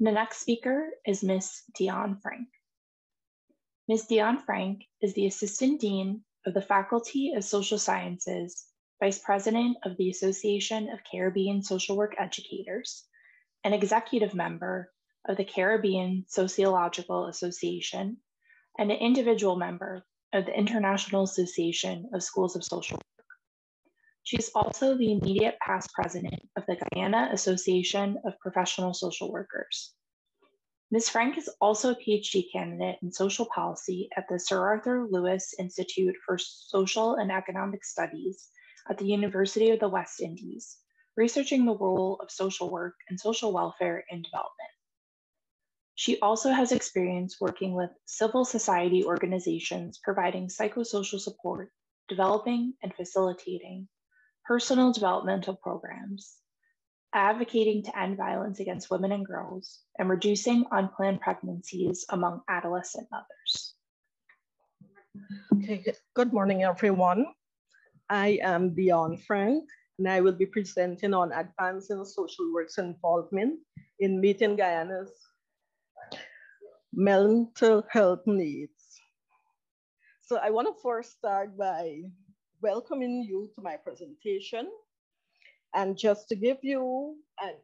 The next speaker is Ms. Dionne Frank. Ms. Dionne Frank is the Assistant Dean of the Faculty of Social Sciences, Vice President of the Association of Caribbean Social Work Educators, and Executive Member of the Caribbean Sociological Association, and an individual member of the International Association of Schools of Social Work. She is also the immediate past president of the Guyana Association of Professional Social Workers. Ms. Frank is also a PhD candidate in social policy at the Sir Arthur Lewis Institute for Social and Economic Studies at the University of the West Indies, researching the role of social work and social welfare in development. She also has experience working with civil society organizations providing psychosocial support, developing and facilitating personal developmental programs, advocating to end violence against women and girls, and reducing unplanned pregnancies among adolescent mothers. Okay, good morning, everyone. I am Dionne Frank, and I will be presenting on advancing social work's involvement in meeting Guyana's mental health needs. So I want to first start by welcoming you to my presentation. And just to give you an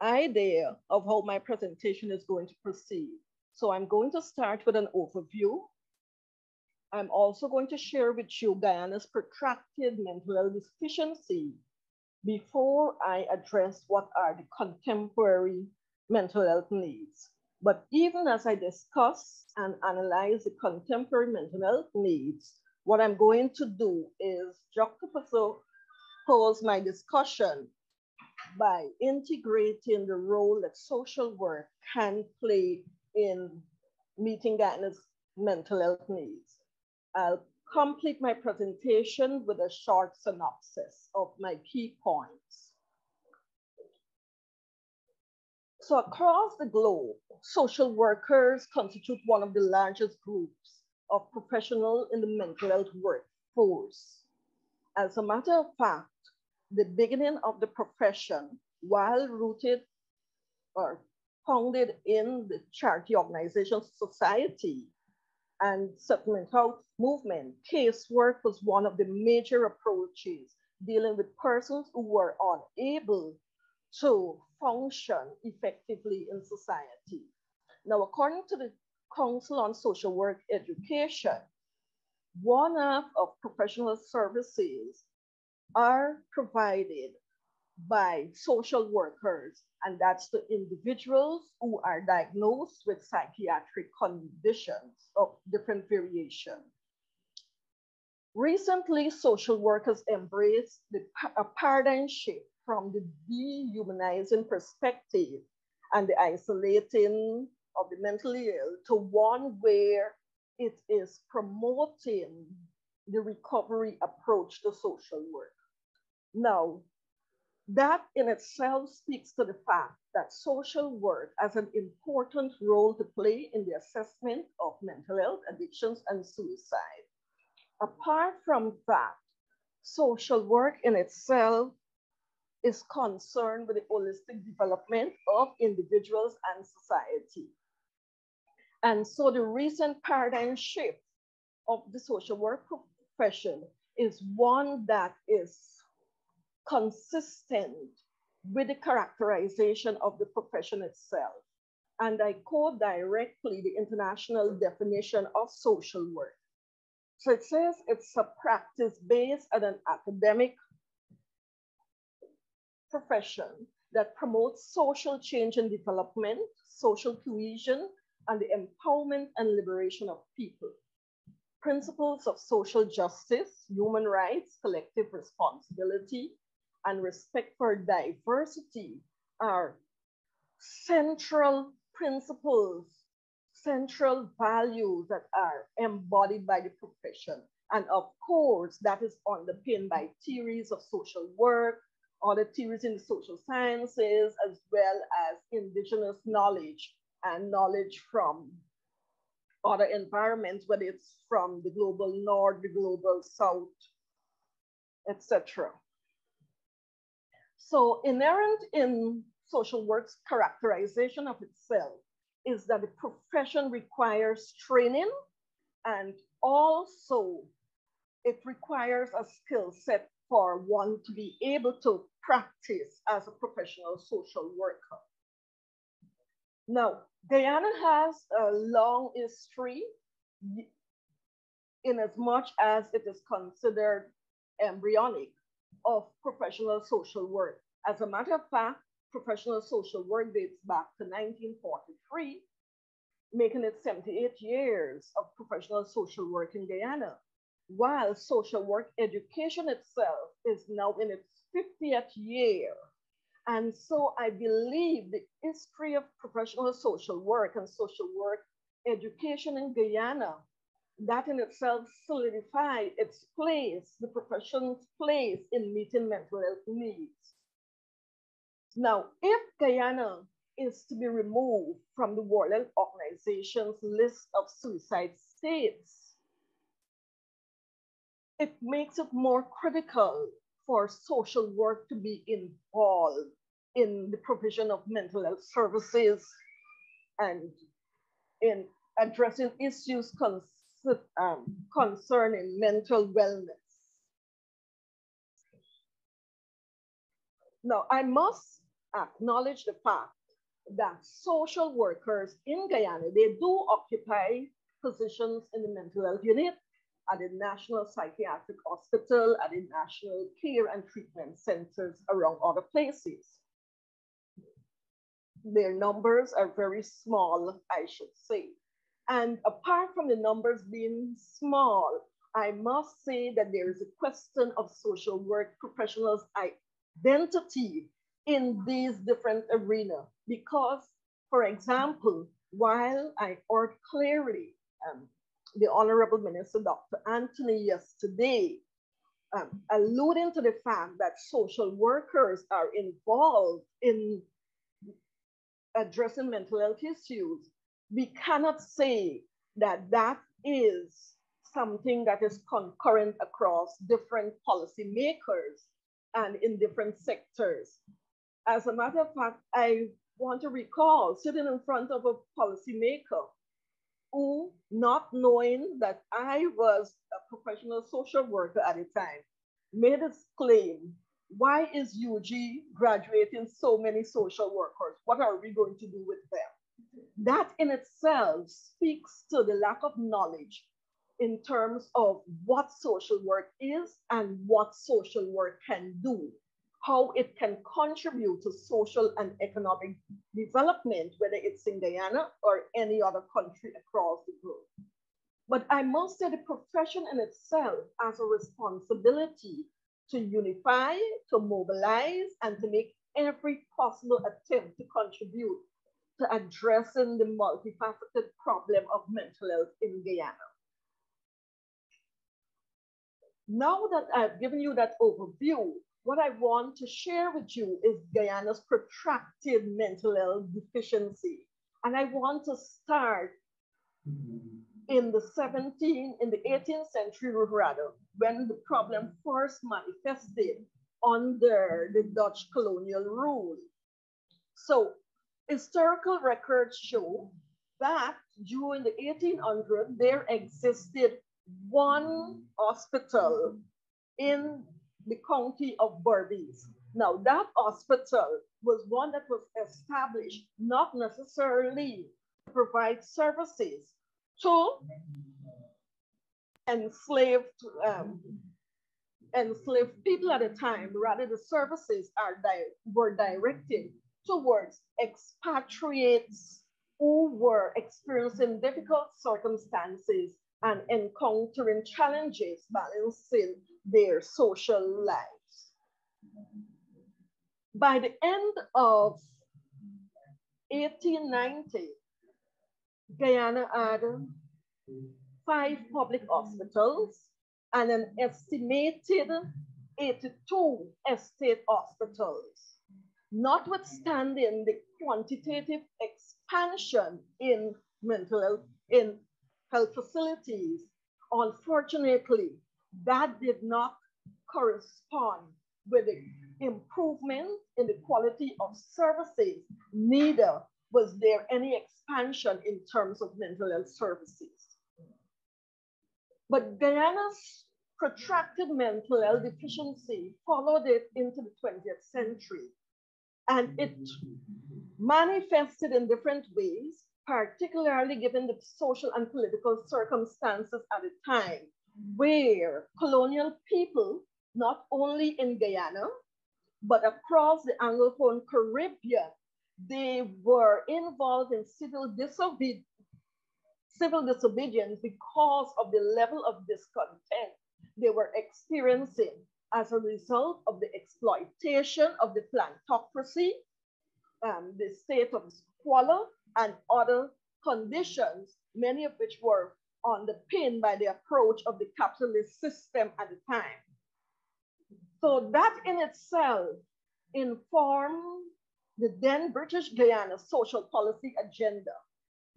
idea of how my presentation is going to proceed. So I'm going to start with an overview. I'm also going to share with you Guyana's protracted mental health deficiency before I address what are the contemporary mental health needs. But even as I discuss and analyze the contemporary mental health needs, what I'm going to do is juxtapose my discussion by integrating the role that social work can play in meeting Guyana's mental health needs. I'll complete my presentation with a short synopsis of my key points. So across the globe, social workers constitute one of the largest groups of professionals in the mental health workforce. As a matter of fact, the beginning of the profession, while rooted or founded in the charity organization society and settlement health movement, casework was one of the major approaches dealing with persons who were unable to function effectively in society. Now, according to the Council on Social Work Education, 1/2 of professional services are provided by social workers, and that's the individuals who are diagnosed with psychiatric conditions of different variation. Recently, social workers embraced a paradigm shift from the dehumanizing perspective and the isolating of the mentally ill to one where it is promoting the recovery approach to social work. Now, that in itself speaks to the fact that social work has an important role to play in the assessment of mental health, addictions, and suicide. Apart from that, social work in itself is concerned with the holistic development of individuals and society. And so the recent paradigm shift of the social work profession is one that is consistent with the characterization of the profession itself. And I quote directly the international definition of social work. So it says it's a practice based on an academic profession that promotes social change and development, social cohesion, and the empowerment and liberation of people. Principles of social justice, human rights, collective responsibility, and respect for diversity are central principles, central values that are embodied by the profession. And of course, that is underpinned by theories of social work, other theories in the social sciences, as well as indigenous knowledge and knowledge from other environments, whether it's from the global north, the global south, etc. So inherent in social work's characterization of itself is that the profession requires training, and also it requires a skill set for one to be able to practice as a professional social worker. Now, Guyana has a long history in as much as it is considered embryonic of professional social work. As a matter of fact, professional social work dates back to 1943, making it 78 years of professional social work in Guyana, while social work education itself is now in its 50th year. And so I believe the history of professional social work and social work education in Guyana, that in itself solidified its place, the profession's place in meeting mental health needs. Now, if Guyana is to be removed from the World Health Organization's list of suicide states, it makes it more critical for social work to be involved in the provision of mental health services and in addressing issues concerning mental wellness. Now, I must acknowledge the fact that social workers in Guyana, they do occupy positions in the mental health unit at the National Psychiatric Hospital, at the National Care and Treatment Centers around other places. Their numbers are very small, I should say. And apart from the numbers being small, I must say that there is a question of social work professionals' identity in these different arenas. Because, for example, while I heard clearly the Honorable Minister, Dr. Anthony, yesterday, alluding to the fact that social workers are involved in addressing mental health issues, we cannot say that that is something that is concurrent across different policymakers and in different sectors. As a matter of fact, I want to recall sitting in front of a policymaker who, not knowing that I was a professional social worker at the time, made this claim: why is UG graduating so many social workers? What are we going to do with them? That in itself speaks to the lack of knowledge in terms of what social work is and what social work can do, how it can contribute to social and economic development, whether it's in Guyana or any other country across the globe. But I must say the profession in itself has a responsibility to unify, to mobilize, and to make every possible attempt to contribute to addressing the multifaceted problem of mental health in Guyana. Now that I've given you that overview, what I want to share with you is Guyana's protracted mental health deficiency. And I want to start in the 18th century rather, when the problem first manifested under the Dutch colonial rule. So historical records show that during the 1800s, there existed one hospital in the county of Berbice. Now that hospital was one that was established not necessarily to provide services to enslaved people at the time. Rather, the services were directed towards expatriates who were experiencing difficult circumstances and encountering challenges balancing their social lives. By the end of 1890, Guyana had 5 public hospitals and an estimated 82 estate hospitals. Notwithstanding the quantitative expansion in mental health, in health facilities, unfortunately, that did not correspond with the improvement in the quality of services, neither was there any expansion in terms of mental health services. But Guyana's protracted mental health deficiency followed it into the 20th century, and it manifested in different ways, particularly given the social and political circumstances at the time, where colonial people, not only in Guyana, but across the Anglophone Caribbean, they were involved in civil disobedience because of the level of discontent they were experiencing as a result of the exploitation of the plantocracy, the state of squalor, and other conditions, many of which were underpinned by the approach of the capitalist system at the time. So that in itself informed the then British Guyana social policy agenda,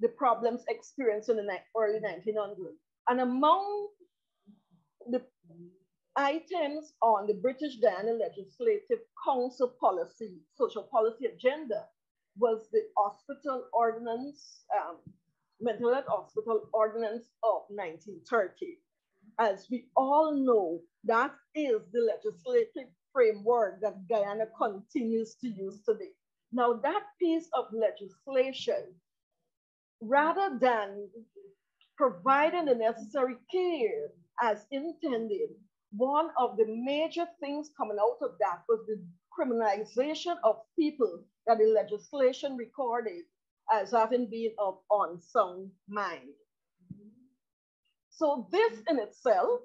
the problems experienced in the early 1900s. And among the items on the British Guyana Legislative Council policy, social policy agenda, was the hospital ordinance, mental health hospital ordinance of 1930. As we all know, that is the legislative framework that Guyana continues to use today. Now, that piece of legislation, rather than providing the necessary care as intended, one of the major things coming out of that was the criminalization of people that the legislation recorded as having been of unsound mind. So this in itself,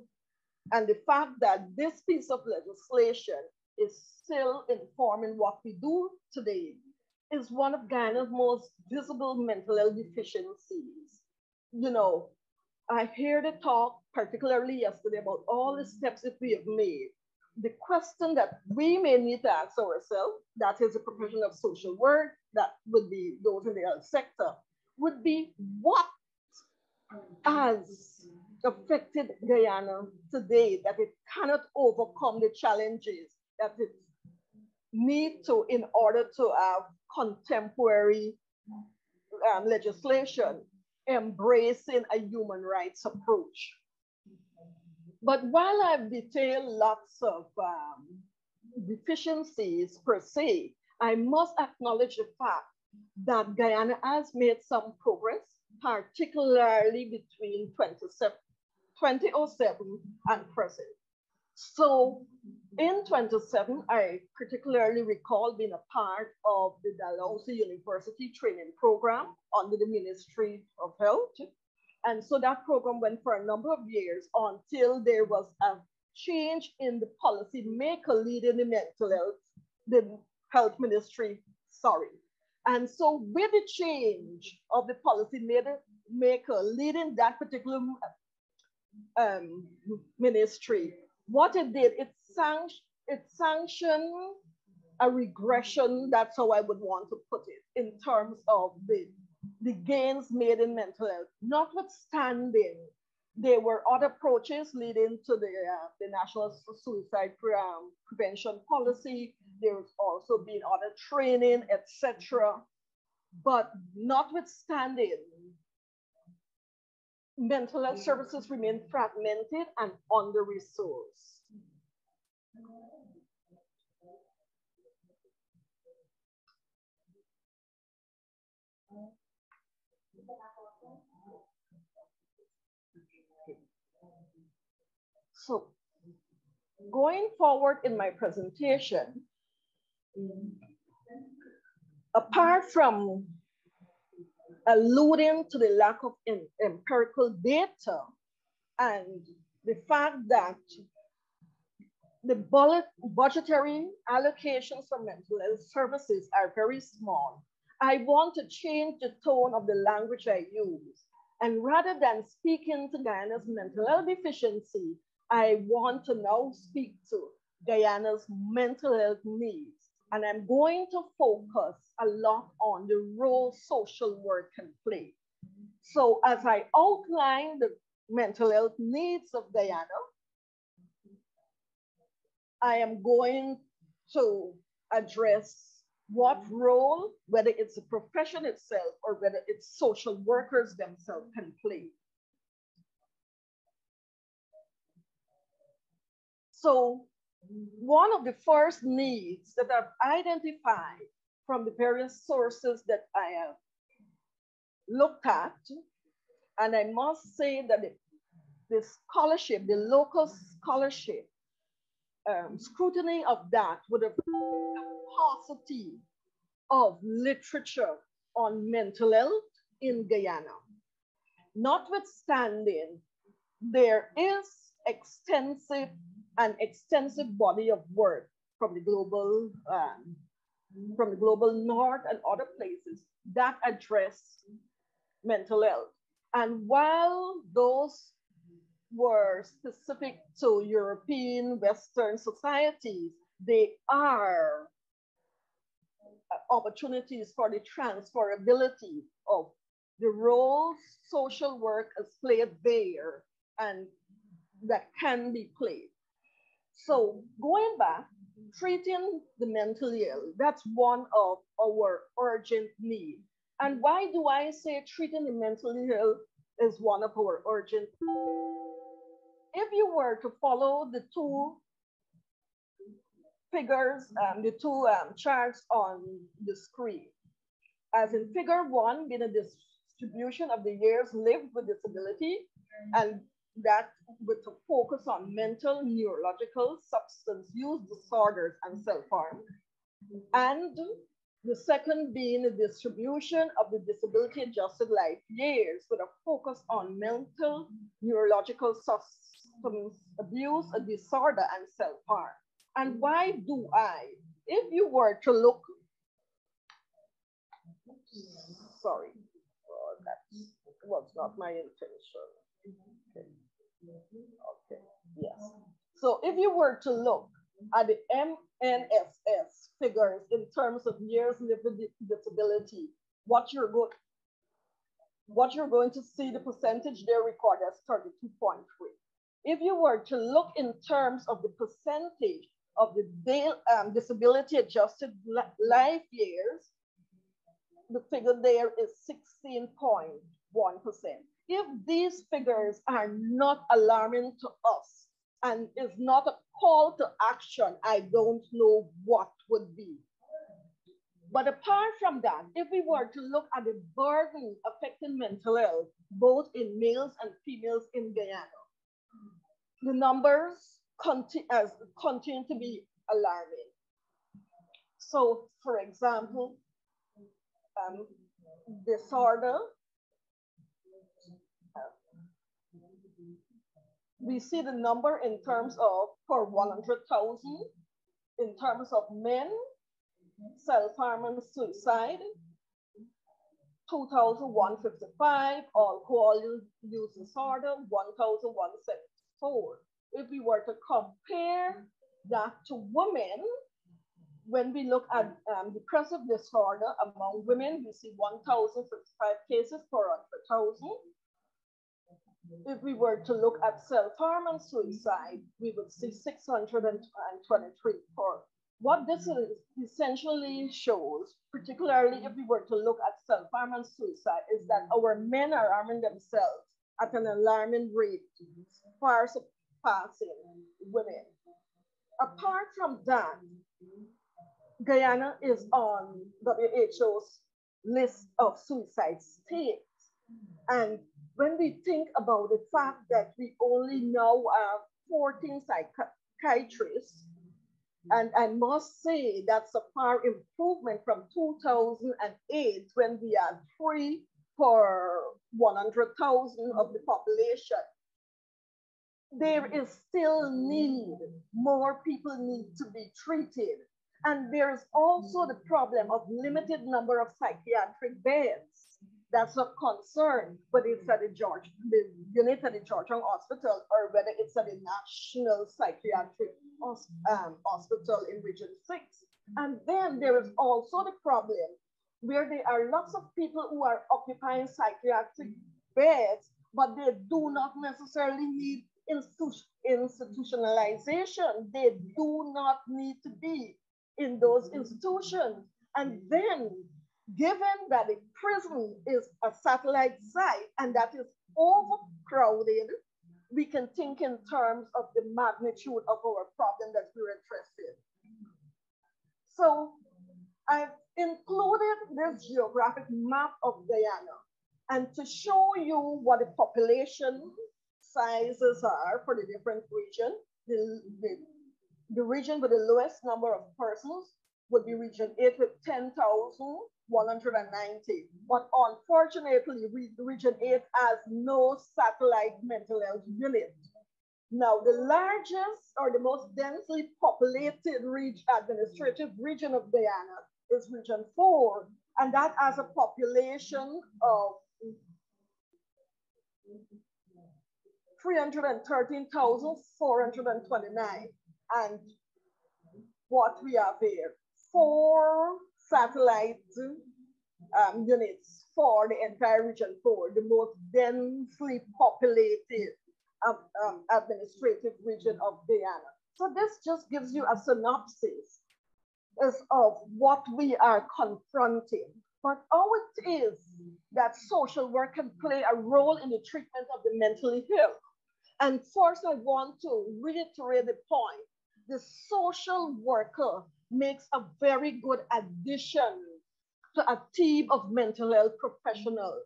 and the fact that this piece of legislation is still informing what we do today, is one of Guyana's most visible mental health deficiencies. You know, I hear the talk, particularly yesterday, about all the steps that we have made. The question that we may need to ask ourselves, that is a profession of social work, that would be those in the health sector, would be what has affected Guyana today that it cannot overcome the challenges that it needs to in order to have contemporary legislation embracing a human rights approach. But while I've detailed lots of deficiencies per se, I must acknowledge the fact that Guyana has made some progress, particularly between 2007 and present. So in 2007, I particularly recall being a part of the Dalhousie University training program under the Ministry of Health. And so that program went for a number of years until there was a change in the policy maker leading the mental health, the health ministry, sorry. And so with the change of the policy maker leading that particular ministry, what it did, it sanctioned a regression, that's how I would want to put it, in terms of the gains made in mental health. Notwithstanding, there were other approaches leading to the National Suicide Prevention Policy. There's also been other training, etc. But notwithstanding, mental health services remain fragmented and under-resourced. So going forward in my presentation, apart from alluding to the lack of empirical data and the fact that the budgetary allocations for mental health services are very small, I want to change the tone of the language I use. And rather than speaking to Guyana's mental health deficiency, I want to now speak to Guyana's mental health needs. And I'm going to focus a lot on the role social work can play. So as I outline the mental health needs of Guyana, I am going to address what role, whether it's the profession itself or whether it's social workers themselves can play. So one of the first needs that I've identified from the various sources that I have looked at, and I must say that the scholarship, the local scholarship, scrutiny of that would have paucity of literature on mental health in Guyana. Notwithstanding, there is an extensive body of work from the global north and other places that address mental health. And while those were specific to European Western societies, they are opportunities for the transferability of the roles social work has played there and that can be played. So going back, treating the mentally ill, that's one of our urgent needs. And why do I say treating the mentally ill is one of our urgent needs? If you were to follow the two figures, the two charts on the screen, as in figure one being a distribution of the years lived with disability, and that with a focus on mental, neurological, substance use disorders and self-harm. And the second being the distribution of the disability adjusted life years with a focus on mental, neurological substance abuse, a disorder, and self-harm. And why do I? If you were to look, sorry, that was not my intention. Okay. Okay, yes. So if you were to look at the MNSS figures in terms of years lived with disability, what you're going to see, the percentage there recorded as 32.3. If you were to look in terms of the percentage of the disability adjusted life years, the figure there is 16.1%. If these figures are not alarming to us and is not a call to action, I don't know what would be. But apart from that, if we were to look at the burden affecting mental health, both in males and females in Guyana, the numbers continue to be alarming. So, for example, disorder, we see the number in terms of per 100,000, in terms of men, self-harm and suicide, 2,155, alcohol use disorder, 1,174. If we were to compare that to women, when we look at depressive disorder among women, we see 1,055 cases per 100,000. If we were to look at self-harm and suicide, we would see 623 per. What this essentially shows, particularly if we were to look at self-harm and suicide, is that our men are harming themselves at an alarming rate, far surpassing women. Apart from that, Guyana is on WHO's list of suicide states. And when we think about the fact that we only now have 14 psychiatrists, and I must say that's a far improvement from 2008 when we had 3 per 100,000 of the population. There is still need. More people need to be treated. And there's also the problem of limited number of psychiatric beds. That's a concern, but it's at the unit at the Georgetown Hospital, or whether it's at the National Psychiatric Hospital in Region 6. And then there is also the problem where there are lots of people who are occupying psychiatric beds, but they do not necessarily need institutionalization. They do not need to be in those institutions. And then, given that the prison is a satellite site and that is overcrowded, we can think in terms of the magnitude of our problem that we're addressing. So I've included this geographic map of Guyana, and to show you what the population sizes are for the different regions, the region with the lowest number of persons would be region 8 with 10,190. But unfortunately, region 8 has no satellite mental health unit. Now, the largest or the most densely populated administrative region of Guyana is region 4, and that has a population of 313,429. And what we have here, 4 satellite units for the entire region 4, the most densely populated administrative region of Guyana. So this just gives you a synopsis of what we are confronting. But how it is that social work can play a role in the treatment of the mentally ill. And first, I want to reiterate the point. The social worker makes a very good addition to a team of mental health professionals.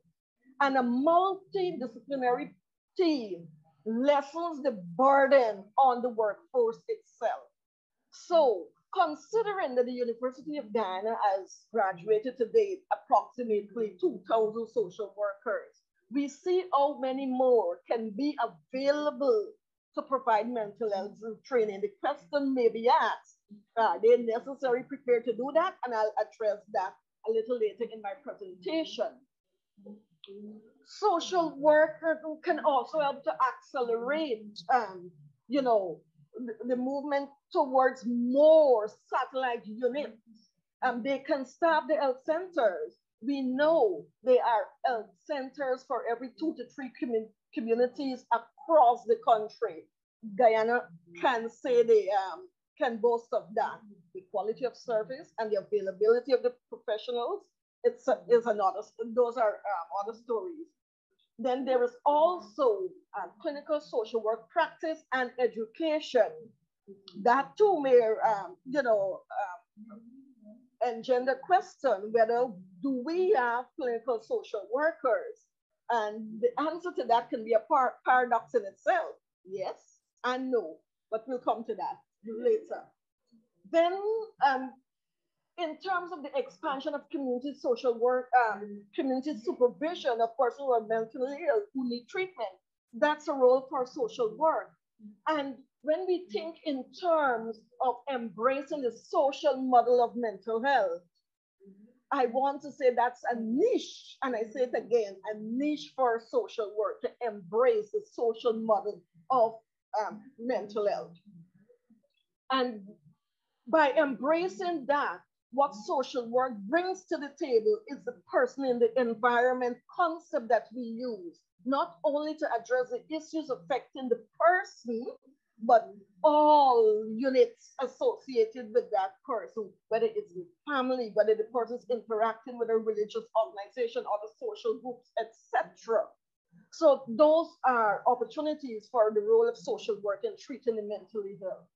And a multidisciplinary team lessens the burden on the workforce itself. So, considering that the University of Guyana has graduated to date approximately 2,000 social workers, we see how many more can be available to provide mental health training. The question may be asked, are they necessarily prepared to do that? And I'll address that a little later in my presentation. Social work can also help to accelerate, the movement towards more satellite units. They can staff the health centers. We know there are health centers for every 2 to 3 communities across the country. Guyana can say they can boast of that. The quality of service and the availability of the professionals, is another, those are other stories. Then there is also clinical social work practice and education. That too may, engender question whether do we have clinical social workers? And the answer to that can be a paradox in itself. Yes and no, but we'll come to that later. Then, in terms of the expansion of community social work, community supervision of persons who are mentally ill, who need treatment, that's a role for social work. And when we think in terms of embracing the social model of mental health, I want to say that's a niche, and I say it again, a niche for social work to embrace the social model of mental health. And by embracing that, what social work brings to the table is the person in the environment concept that we use, not only to address the issues affecting the person, but all units associated with that person, whether it's the family, whether the person's interacting with a religious organization or the social groups, etc. So those are opportunities for the role of social work in treating the mentally ill.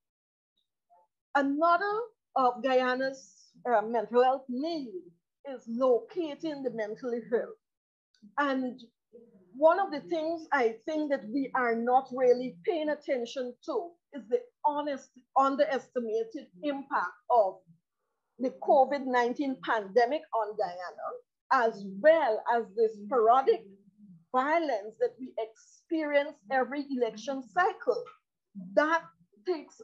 Another of Guyana's mental health need is locating the mentally ill. And one of the things I think that we are not really paying attention to is the underestimated impact of the COVID-19 pandemic on Guyana, as well as the sporadic violence that we experience every election cycle. That takes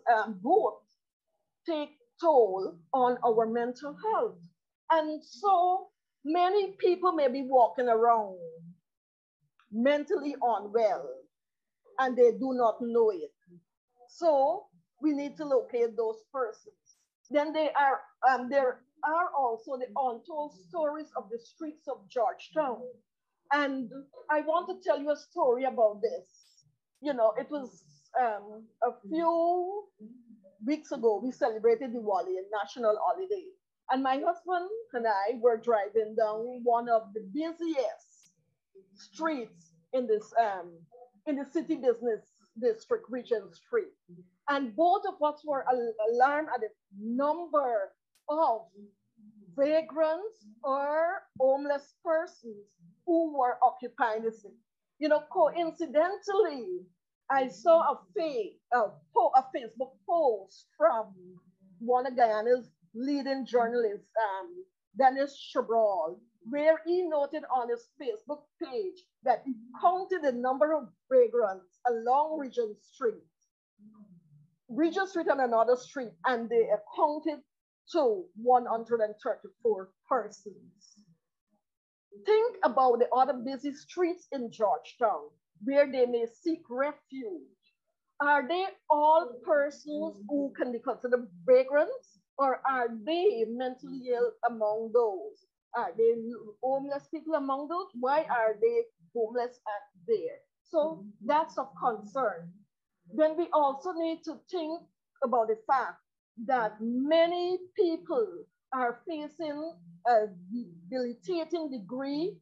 take toll on our mental health. And so many people may be walking around mentally unwell and they do not know it. So we need to locate those persons. Then there are also the untold stories of the streets of Georgetown. And I want to tell you a story about this. You know, it was a few weeks ago, we celebrated Diwali, a national holiday. And my husband and I were driving down one of the busiest streets in this in the city business district, Regent Street. And both of us were alarmed at the number of vagrants or homeless persons who were occupying the city. You know, coincidentally, I saw a Facebook post from one of Guyana's leading journalists, Dennis Chabral, where he noted on his Facebook page that he counted the number of vagrants along Regent Street on another street, and they accounted to 134 persons. Think about the other busy streets in Georgetown where they may seek refuge. Are they all persons who can be considered vagrants, or are they mentally ill among those? Are they homeless people among those? Why are they homeless at there? So that's of concern. Then we also need to think about the fact that many people are facing a debilitating degree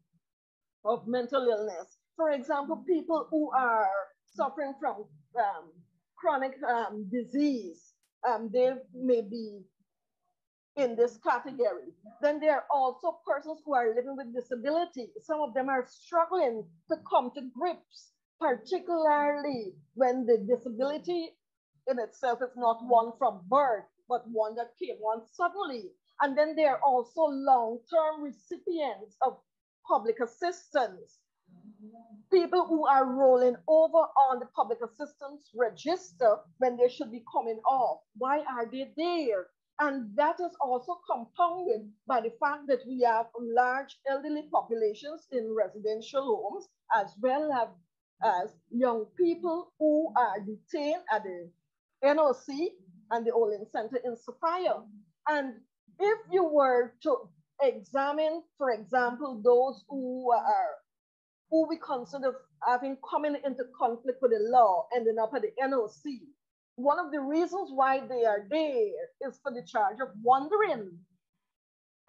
of mental illness. For example, people who are suffering from chronic disease, they may be in this category. Then there are also persons who are living with disability. Some of them are struggling to come to grips, particularly when the disability in itself is not one from birth, but one that came on suddenly. And then there are also long-term recipients of public assistance. People who are rolling over on the public assistance register when they should be coming off. Why are they there? And that is also compounded by the fact that we have large elderly populations in residential homes, as well as young people who are detained at the NOC and the Olin Center in Sophia. And if you were to examine, for example, those who we consider having coming into conflict with the law, ending up at the NOC, one of the reasons why they are there is for the charge of wandering.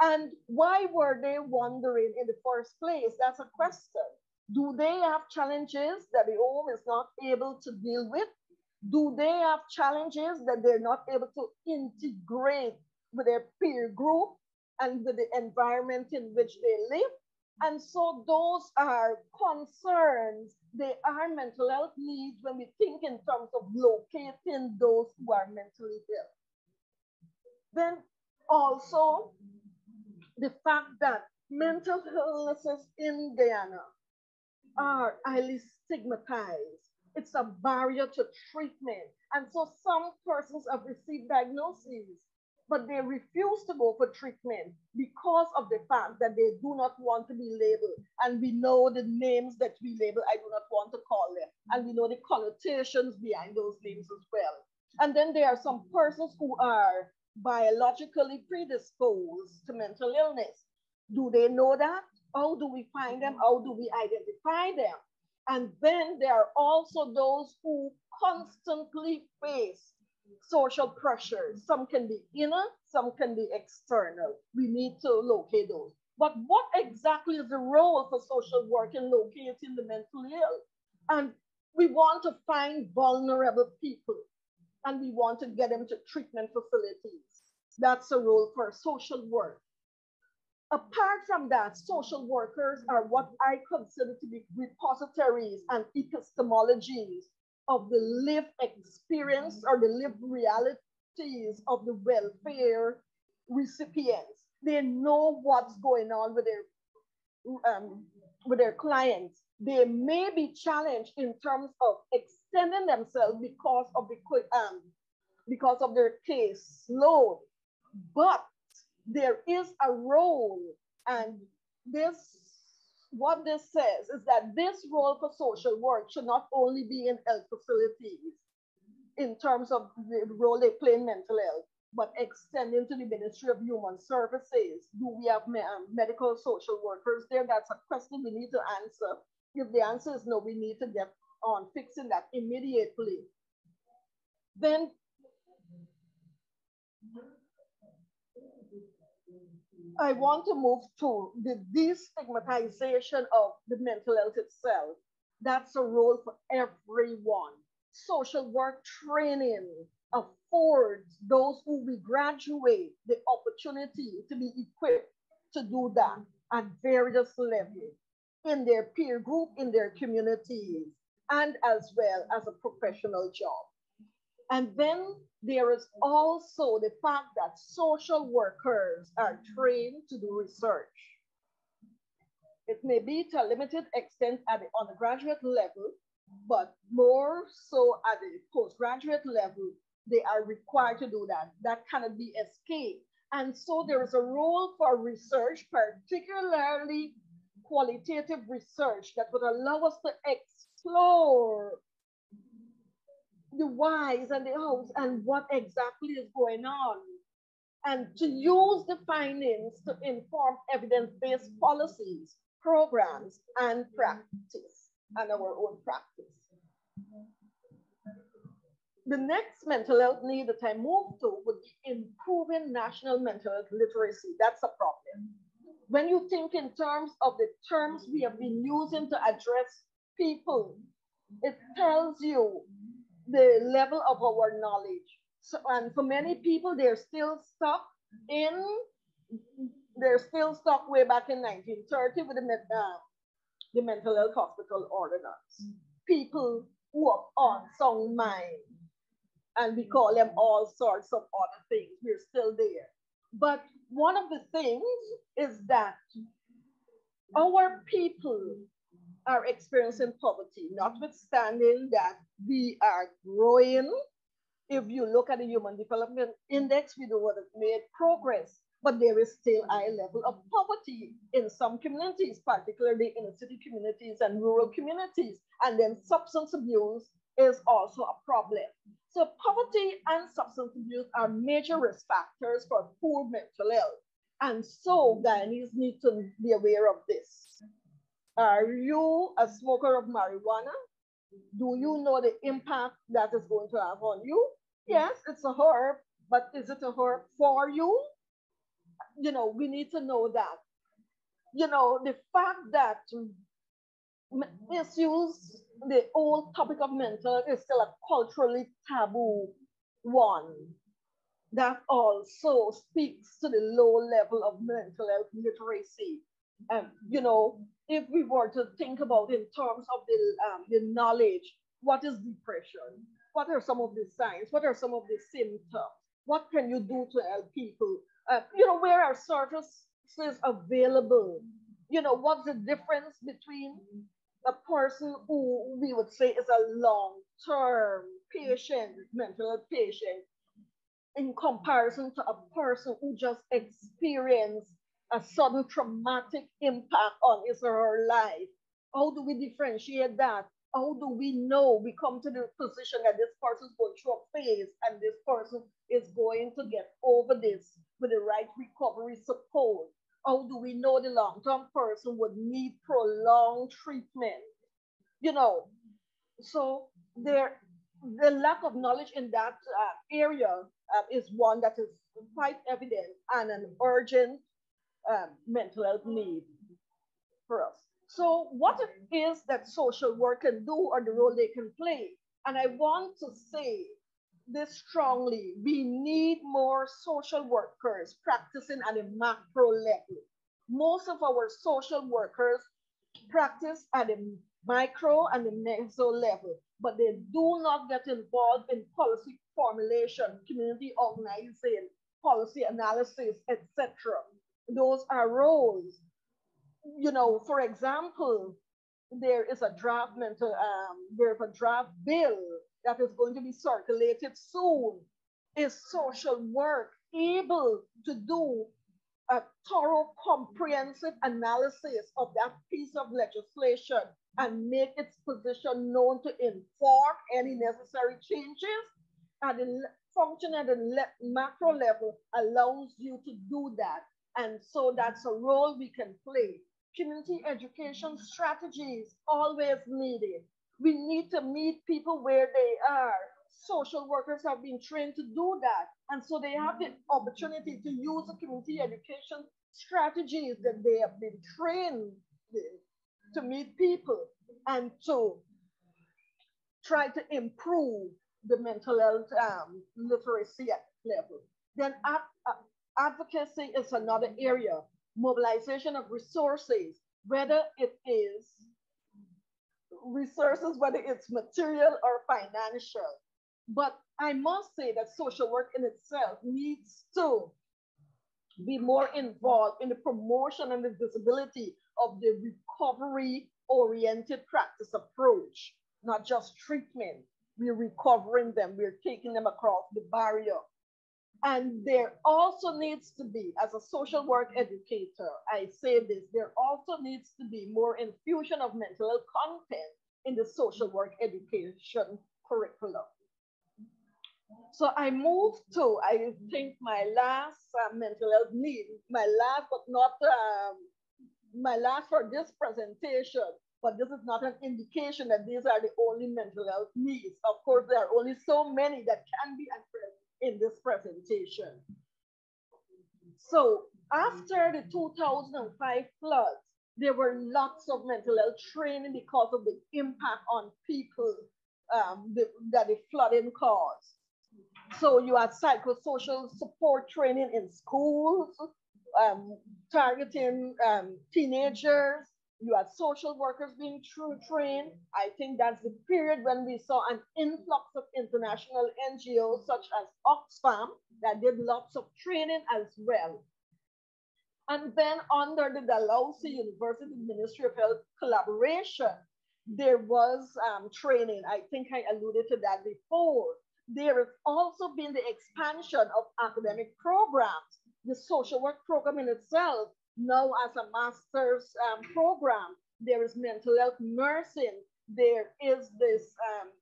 And why were they wandering in the first place? That's a question. Do they have challenges that the home is not able to deal with? Do they have challenges that they're not able to integrate with their peer group and with the environment in which they live? And so those are concerns. They are mental health needs when we think in terms of locating those who are mentally ill. Then also the fact that mental illnesses in Guyana are highly stigmatized. It's a barrier to treatment. And so some persons have received diagnoses, but they refuse to go for treatment because of the fact that they do not want to be labeled. And we know the names that we label, I do not want to call them. And we know the connotations behind those names as well. And then there are some persons who are biologically predisposed to mental illness. Do they know that? How do we find them? How do we identify them? And then there are also those who constantly face social pressures. Some can be inner, some can be external. We need to locate those. But what exactly is the role for social work in locating the mentally ill? And we want to find vulnerable people, and we want to get them to treatment facilities. That's a role for social work. Apart from that, social workers are what I consider to be repositories and epistemologies of the lived experience or the lived realities of the welfare recipients. They know what's going on with their clients. They may be challenged in terms of extending themselves because of their case load, but there is a role, and what this says is that this role for social work should not only be in health facilities in terms of the role they play in mental health, but extending to the Ministry of Human Services. Do we have medical social workers there? That's a question we need to answer. If the answer is no, we need to get on fixing that immediately. Then I want to move to the destigmatization of the mental health itself. That's a role for everyone. Social work training affords those who we graduate the opportunity to be equipped to do that at various levels in their peer group, in their communities, and as well as a professional job. And then there is also the fact that social workers are trained to do research. It may be to a limited extent at the undergraduate level, but more so at the postgraduate level, they are required to do that. That cannot be escaped. And so there is a role for research, particularly qualitative research, that would allow us to explore the whys and the hows and what exactly is going on, and to use the findings to inform evidence-based policies, programs, and practice, and our own practice. The next mental health need that I move to would be improving national mental health literacy. That's a problem. When you think in terms of the terms we have been using to address people, it tells you the level of our knowledge. So, and for many people, they're still stuck way back in 1930 with the mental health hospital ordinance. People who are on sound mind, and we call them all sorts of other things. We're still there. But one of the things is that our people are experiencing poverty, notwithstanding that we are growing. If you look at the Human Development Index, we would have made progress, but there is still a high level of poverty in some communities, particularly in the city communities and rural communities. And then substance abuse is also a problem. So poverty and substance abuse are major risk factors for poor mental health. And so Guyanese need to be aware of this. Are you a smoker of marijuana? Do you know the impact that is going to have on you? Yes, it's a herb, but is it a herb for you? We need to know that. The fact that misuse, the whole topic of mental is still a culturally taboo one. That also speaks to the low level of mental health literacy. And if we were to think about in terms of the knowledge, what is depression? What are some of the signs? What are some of the symptoms? What can you do to help people? Where are services available? What's the difference between a person who we would say is a long-term patient, mental health patient, in comparison to a person who just experienced a sudden traumatic impact on his or her life? How do we differentiate that? How do we know we come to the position that this person is going through a phase and this person is going to get over this with the right recovery support? How do we know the long-term person would need prolonged treatment? So the lack of knowledge in that area is one that is quite evident and an urgent mental health need for us. So what it is that social work can do or the role they can play? And I want to say this strongly. We need more social workers practicing at a macro level. Most of our social workers practice at a micro and the meso level, but they do not get involved in policy formulation, community organizing, policy analysis, etc. Those are roles. For example, there is a draft bill that is going to be circulated soon. Is social work able to do a thorough, comprehensive analysis of that piece of legislation and make its position known to inform any necessary changes? And the function at the macro level allows you to do that. And so that's a role we can play. Community education strategies always needed. We need to meet people where they are social workers have been trained to do that. And so they have the opportunity to use the community education strategies that they have been trained with to meet people and to try to improve the mental health literacy level. Then advocacy is another area. Mobilization of resources, whether it is resources, whether it's material or financial. But I must say that social work in itself needs to be more involved in the promotion and the visibility of the recovery-oriented practice approach, not just treatment. We're recovering them, we're taking them across the barrier. And there also needs to be, as a social work educator, I say this, there also needs to be more infusion of mental health content in the social work education curriculum. So I moved to, I think, my last mental health need, my last, but not my last for this presentation, but this is not an indication that these are the only mental health needs. Of course, there are only so many that can be addressed in this presentation. So after the 2005 floods, there were lots of mental health training because of the impact on people that the flooding caused. So you had psychosocial support training in schools, targeting teenagers. You had social workers being trained. I think that's the period when we saw an influx of international NGOs such as Oxfam that did lots of training as well. And then under the Dalhousie University Ministry of Health collaboration, there was training. I think I alluded to that before. There has also been the expansion of academic programs. The social work program in itself, now as a master's program, there is mental health nursing. There is this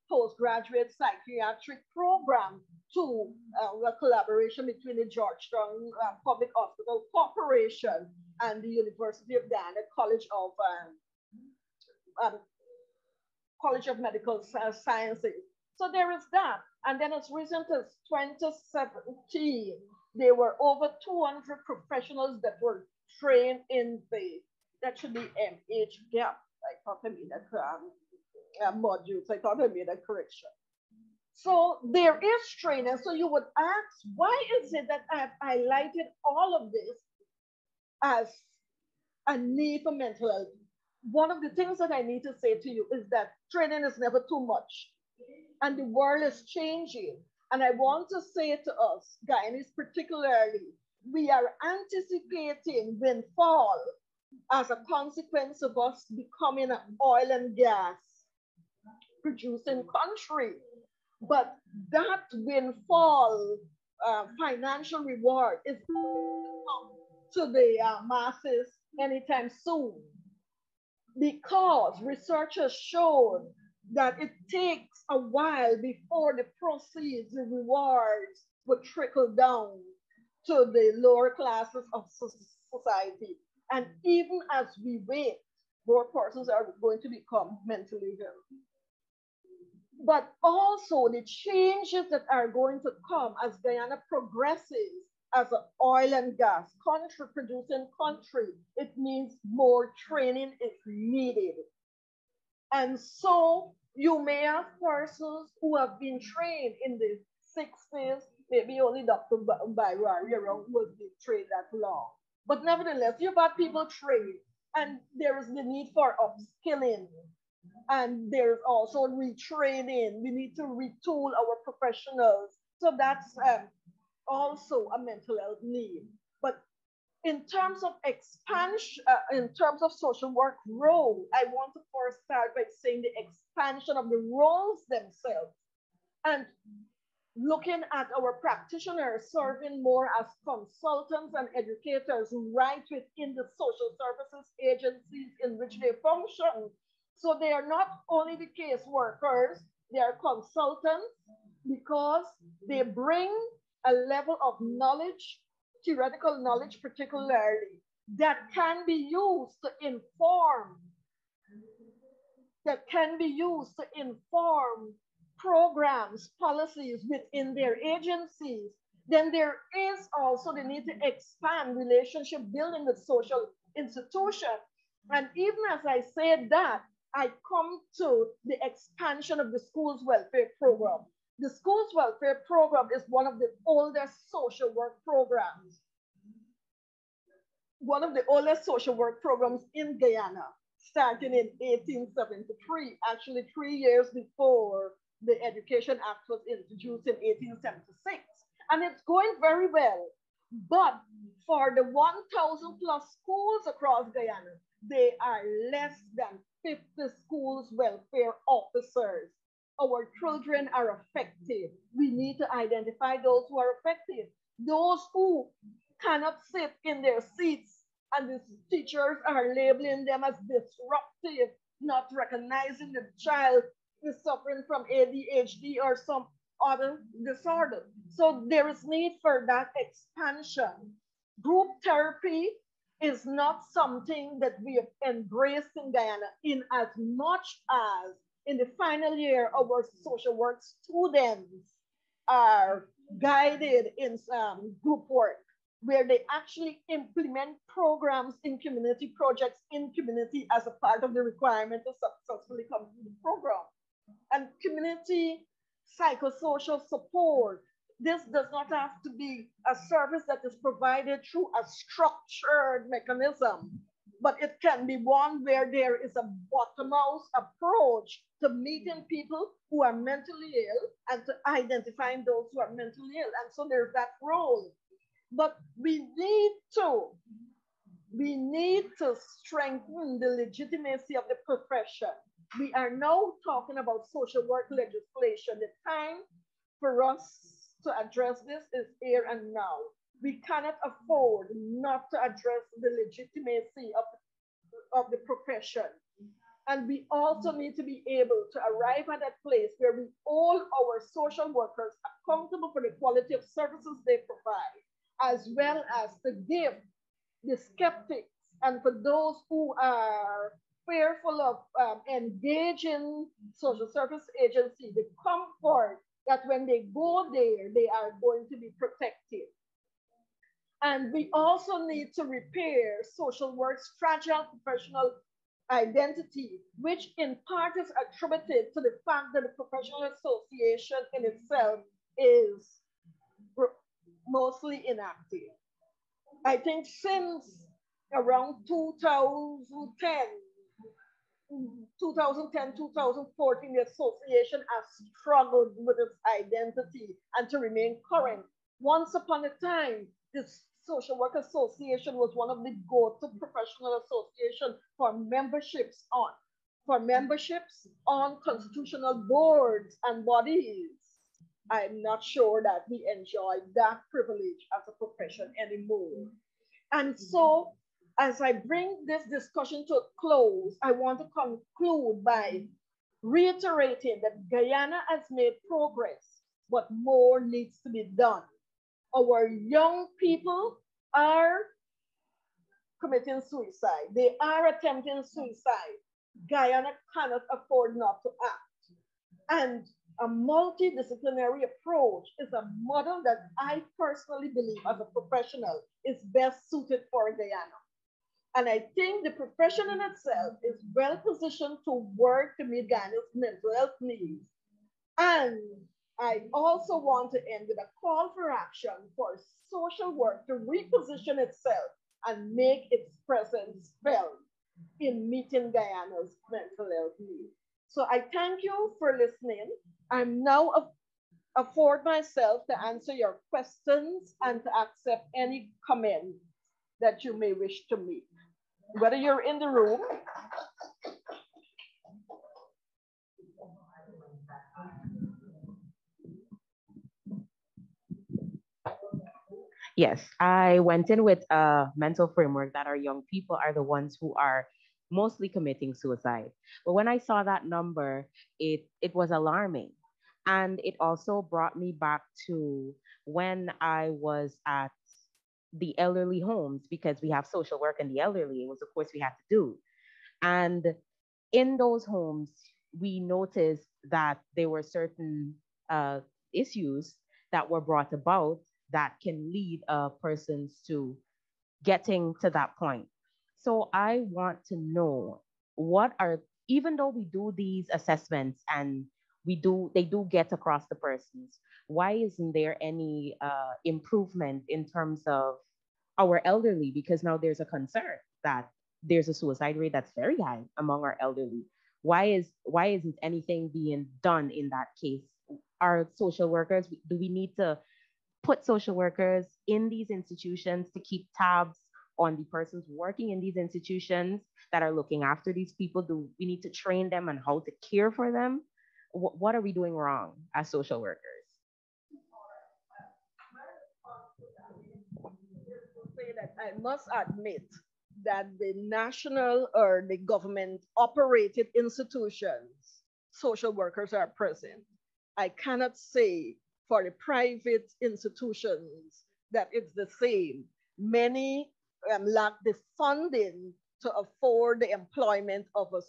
postgraduate psychiatric program to a collaboration between the Georgetown Public Hospital Corporation and the University of Guyana College of Medical Sciences. So there is that. And then as recent as 2017, there were over 200 professionals that were trained in that should be MH-GAP. I thought I made that modules. I thought I made a correction. So there is training. So you would ask, why is it that I've highlighted all of this as a need for mental health? One of the things that I need to say to you is that training is never too much. And the world is changing. And I want to say to us, Guyanese particularly, we are anticipating windfall as a consequence of us becoming an oil and gas producing country. But that windfall financial reward is to the masses anytime soon, because researchers showed that it takes a while before the proceeds, the rewards would trickle down to the lower classes of society. And even as we wait, more persons are going to become mentally ill. But also the changes that are going to come as Guyana progresses as an oil and gas country, producing country, it means more training is needed. And so you may have persons who have been trained in the 60s, maybe only Dr. Byron was trained that long. But nevertheless, you've got people trained, and there is the need for upskilling. And there's also retraining. We need to retool our professionals. So that's also a mental health need. But in terms of expansion, in terms of social work role, I want to first start by saying the expansion of the roles themselves and looking at our practitioners serving more as consultants and educators right within the social services agencies in which they function. So they are not only the case workers, they are consultants because they bring a level of knowledge, theoretical knowledge particularly, that can be used to inform, programs, policies within their agencies, then there is also the need to expand relationship building with social institutions. And even as I said that, I come to the expansion of the schools welfare program. The schools welfare program is one of the oldest social work programs. One of the oldest social work programs in Guyana, starting in 1873, actually 3 years before the Education Act was introduced in 1876. And it's going very well. But for the 1,000 plus schools across Guyana, they are less than 50 schools welfare officers. Our children are affected. We need to identify those who are affected. Those who cannot sit in their seats and the teachers are labeling them as disruptive, not recognizing the child is suffering from ADHD or some other disorder. So there is need for that expansion. Group therapy is not something that we have embraced in Guyana in as much as in the final year our social work students are guided in group work where they actually implement programs in community projects in community as a part of the requirement to successfully complete the program. And community psychosocial support. This does not have to be a service that is provided through a structured mechanism, but it can be one where there is a bottom-up approach to meeting people who are mentally ill and to identifying those who are mentally ill. And so there's that role. But we need to strengthen the legitimacy of the profession. We are now talking about social work legislation. The time for us to address this is here and now. We cannot afford not to address the legitimacy of the profession. And we also need to be able to arrive at that place where we hold our social workers accountable for the quality of services they provide, as well as to give the skeptics and for those who are fearful of engaging social service agency, the comfort that when they go there, they are going to be protected. And we also need to repair social work's fragile professional identity, which in part is attributed to the fact that the professional association in itself is mostly inactive. I think since around 2010, 2014, the association has struggled with its identity and to remain current. Once upon a time, this Social Work Association was one of the go-to professional associations for memberships on constitutional boards and bodies. I'm not sure that we enjoy that privilege as a profession anymore. And so, as I bring this discussion to a close, I want to conclude by reiterating that Guyana has made progress, but more needs to be done. Our young people are committing suicide. They are attempting suicide. Guyana cannot afford not to act. And a multidisciplinary approach is a model that I personally believe as a professional is best suited for Guyana. And I think the profession in itself is well positioned to work to meet Guyana's mental health needs. And I also want to end with a call for action for social work to reposition itself and make its presence felt in meeting Guyana's mental health needs. So I thank you for listening. I'm now afford myself to answer your questions and to accept any comments that you may wish to make. Whether you're in the room. Yes, I went in with a mental framework that our young people are the ones who are mostly committing suicide. But when I saw that number, it was alarming. And it also brought me back to when I was at the elderly homes, because we have social work in the elderly. It was, of course, we had to do. And in those homes, we noticed that there were certain issues that were brought about that can lead persons to getting to that point. So I want to know what are, even though we do these assessments and they do get across the persons, why isn't there any improvement in terms of our elderly? Because now there's a concern that there's a suicide rate that's very high among our elderly. Why isn't anything being done in that case? Our social workers, do we need to put social workers in these institutions to keep tabs on the persons working in these institutions that are looking after these people? Do we need to train them on how to care for them? What are we doing wrong as social workers? Say that I must admit that the national or the government operated institutions, social workers are present. I cannot say for the private institutions that it's the same. Many lack the funding to afford the employment of a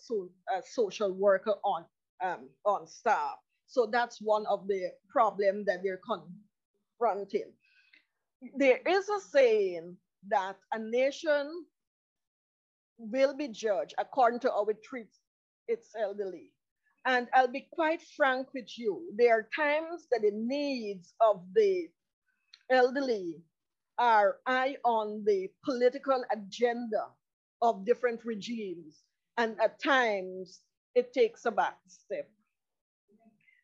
social worker on staff. So that's one of the problems that they're confronting. There is a saying that a nation will be judged according to how it treats its elderly. And I'll be quite frank with you. There are times that the needs of the elderly are high on the political agenda of different regimes. And at times, it takes a back step.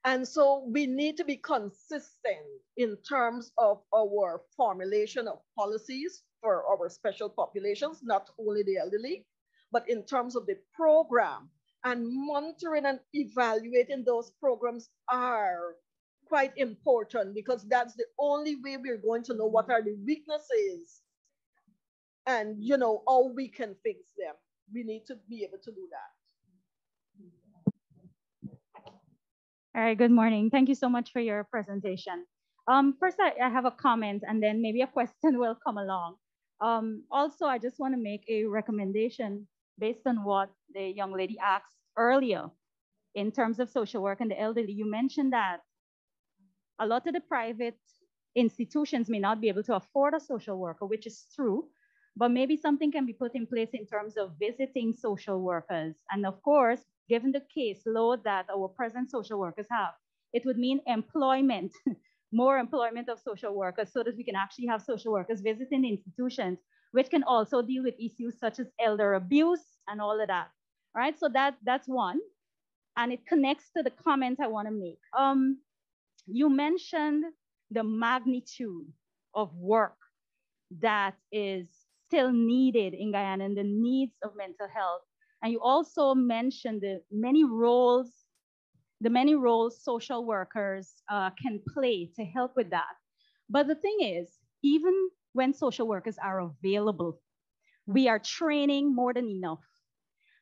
And so we need to be consistent in terms of our formulation of policies for our special populations, not only the elderly, but in terms of the program. And monitoring and evaluating those programs are quite important, because that's the only way we're going to know what are the weaknesses and how we can fix them. We need to be able to do that. All right, good morning. Thank you so much for your presentation. First, I have a comment, and then maybe a question will come along. Also, I just want to make a recommendation based on what the young lady asked earlier in terms of social work and the elderly. You mentioned that a lot of the private institutions may not be able to afford a social worker, which is true, but maybe something can be put in place in terms of visiting social workers. And of course, given the caseload that our present social workers have, it would mean employment, more employment of social workers, so that we can actually have social workers visiting institutions, which can also deal with issues such as elder abuse and all of that. All right, so that's one. And it connects to the comment I want to make. You mentioned the magnitude of work that is still needed in Guyana and the needs of mental health. And you also mentioned the many roles social workers can play to help with that. But the thing is, even when social workers are available, we are training more than enough.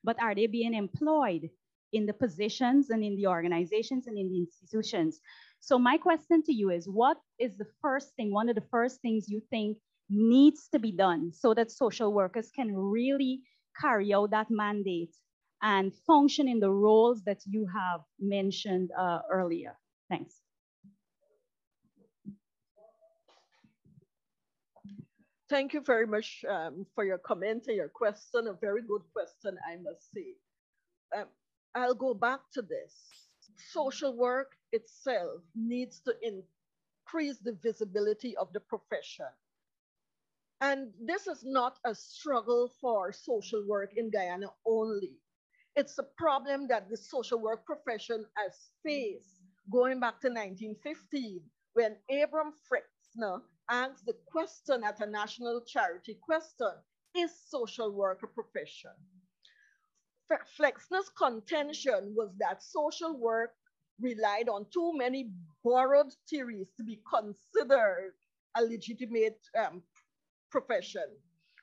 But are they being employed in the positions and in the organizations and in the institutions? So my question to you is, what is one of the first things you think needs to be done so that social workers can really carry out that mandate and function in the roles that you have mentioned earlier? Thanks. Thank you very much for your comment and your question. A very good question, I must say. I'll go back to this. Social work itself needs to increase the visibility of the profession. And this is not a struggle for social work in Guyana only. It's a problem that the social work profession has faced going back to 1915, when Abram Flexner asked the question at a national charity question, is social work a profession? Flexner's contention was that social work relied on too many borrowed theories to be considered a legitimate profession.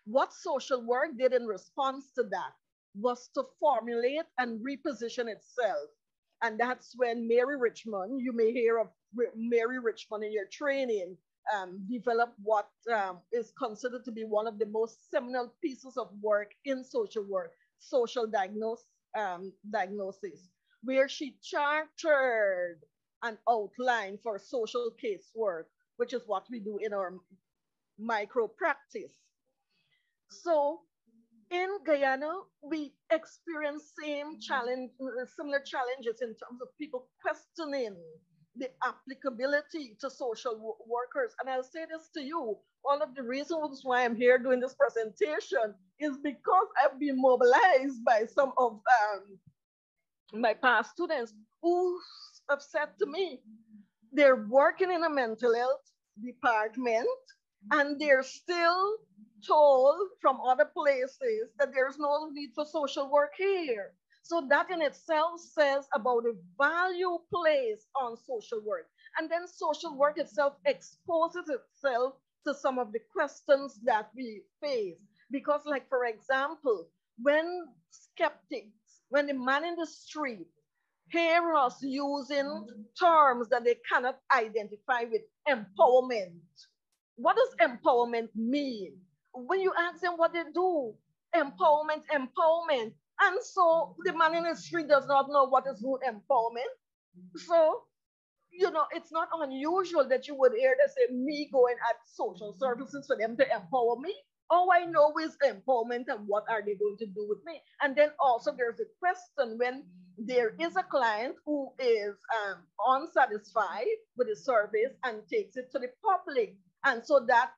What social work did in response to that was to formulate and reposition itself. And that's when Mary Richmond, you may hear of Mary Richmond in your training, developed what is considered to be one of the most seminal pieces of work in social work, social diagnosis. where she chartered an outline for social casework, which is what we do in our micro practice. So in Guyana, we experience similar challenges in terms of people questioning the applicability to social workers. And I'll say this to you, one of the reasons why I'm here doing this presentation is because I've been mobilized by some of my past students who have said to me, they're working in a mental health department and they're still told from other places that there's no need for social work here. So that in itself says about the value placed on social work. And then social work itself exposes itself to some of the questions that we face. Because like, for example, when skeptics, when the man in the street hear us using terms that they cannot identify with empowerment, what does empowerment mean? When you ask them what they do, empowerment. And so the man in the street does not know what is good empowerment. So, you know, it's not unusual that you would hear them say, me going at social services for them to empower me. All I know is empowerment and what are they going to do with me? And then also there's a question when there is a client who is unsatisfied with the service and takes it to the public. And so that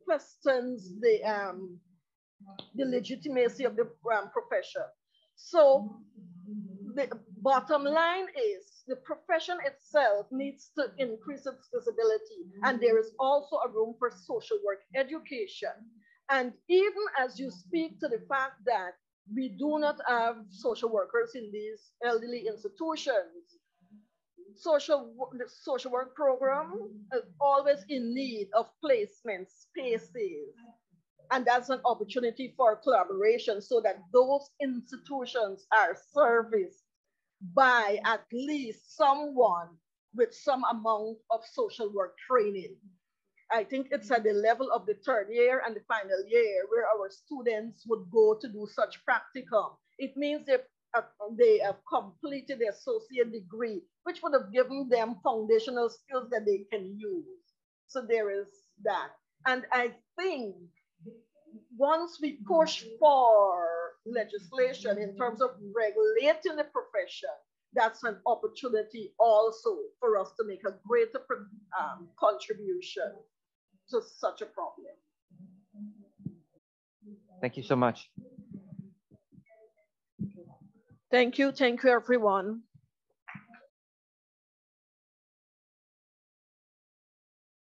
questions the legitimacy of the profession. So the bottom line is the profession itself needs to increase its visibility. And there is also a room for social work education. And even as you speak to the fact that we do not have social workers in these elderly institutions, the social work program is always in need of placement spaces. And that's an opportunity for collaboration so that those institutions are serviced by at least someone with some amount of social work training. I think it's at the level of the third year and the final year where our students would go to do such practicum. It means they have completed their associate degree, which would have given them foundational skills that they can use. So there is that. And I think once we push for legislation in terms of regulating the profession, that's an opportunity also for us to make a greater contribution to such a problem. Thank you so much. Thank you everyone.